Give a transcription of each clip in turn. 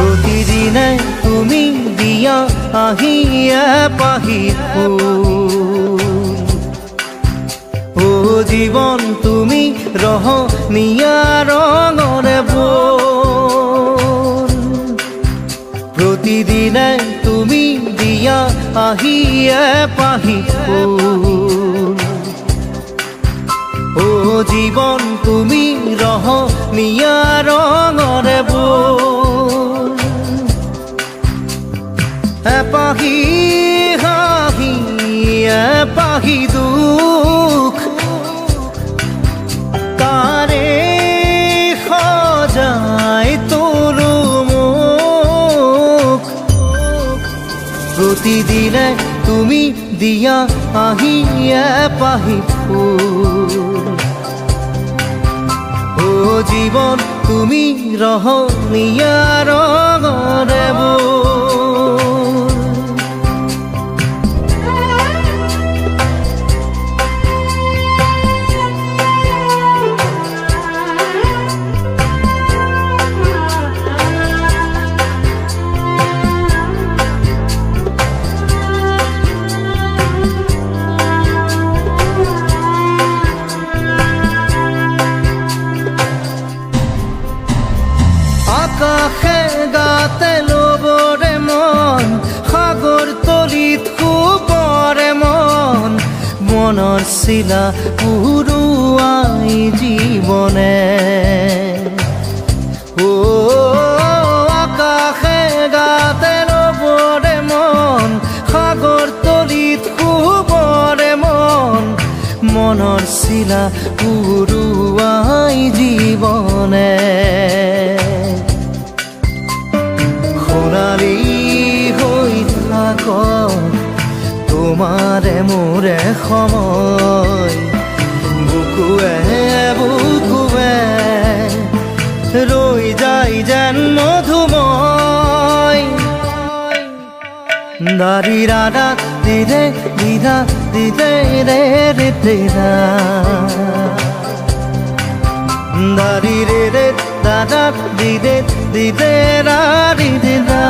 প্ৰতিদিনে তুমি দিয়া আহিয়ে পাহি ফুল ও জীৱন তুমি ৰহনীয়া ৰঙৰে বল প্ৰতিদিনে তুমি দিয়া আহিয়ে পাহি ফুল ও জীৱন তুমি ৰহনীয়া ৰঙৰে বল এপাহি হাঁহি এপাহি দুখ তাৰে সজাই তোলো মোক প্ৰতিদিনে তুমি দিয়া আহিয়ে পাহি ফুল ও জীৱন তুমি ৰহনীয়া ৰঙৰে বল আকাশে গাতে ল'বৰে মন সাগৰ তলিত শুবৰে মন মনৰ চিলা উৰুৱাই জীৱনে ও আকাশে গাতে ল'বৰে মন সাগৰ তলিত শুবৰে মন মনৰ চিলা উৰুৱাই জীৱনে সোণালী হৈ থাক তোমাৰে মোৰে সময় বুকুৱে বুকুৱে ৰৈ যায় যেন মধুময় দাৰি ৰাধা দিদে দিদা দিদে ৰে ৰে তেৰা দাৰি ৰে ৰে দাদা দিদে দিদে রা দিদে রা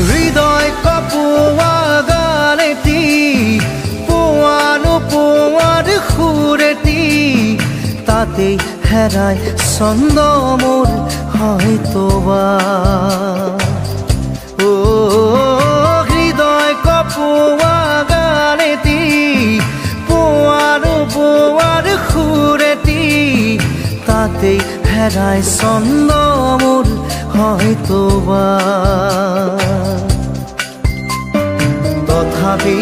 হৃদয় কপোৱা গানেটি পোৱানো পোৱাৰ সুৰেটি তাতে হেৰাই ছন্দ মোৰ হয়তোবা ও হৃদয় কপোৱা গানেটি পোৱানো পোৱাৰ সুৰেটি তাতে হেৰাই ছন্দ মোৰ হয়তোবা তথাপি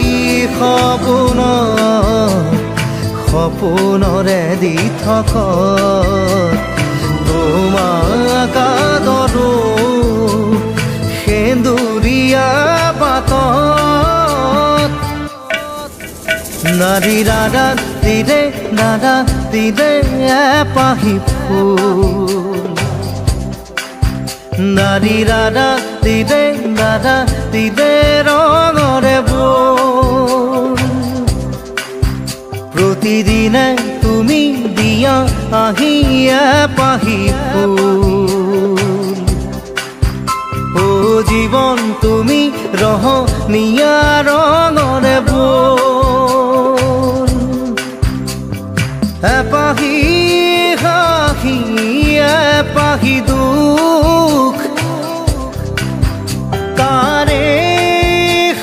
সপোনৰে দি থক তোমাক আদৰো সেন্দুৰীয়া বাটত নাৰী ৰাধা দিদে দাদা দিদে এপাহি ফুল নাৰী ৰাধা দিদে দাদা দিদে ৰঙৰে বল প্ৰতিদিনে তুমি দিয়া আহিয়ে পাহি ফুল ও জীৱন তুমি ৰহনীয়া ৰঙৰে বল এপাহি হাঁহি এপাহি দুখ তাৰে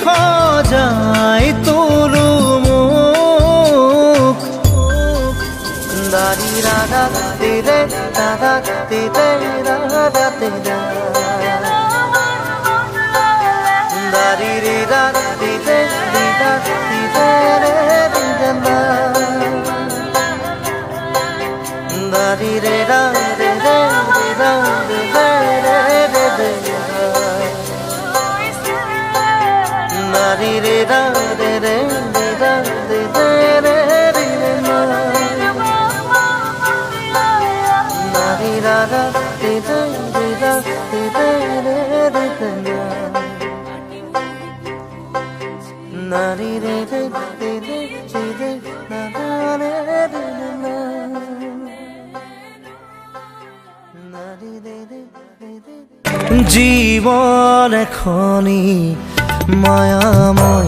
সজাই তোলো মোক দাৰি ৰাধা দিদে দাদা দিদে দিতে রা রাতে রা দারি রে রা দিতে দিদা দিতে রে দিদা দারি রে রা রে রে রা রে রে রে রে দারি রে রা রে রে রা রে রে রে রে দারি রা রা রে রে রা রে রে রে রে নারী রে রে রে রে রে না রে রে না নারী রে রে রে জীবন এখনি মায়াময়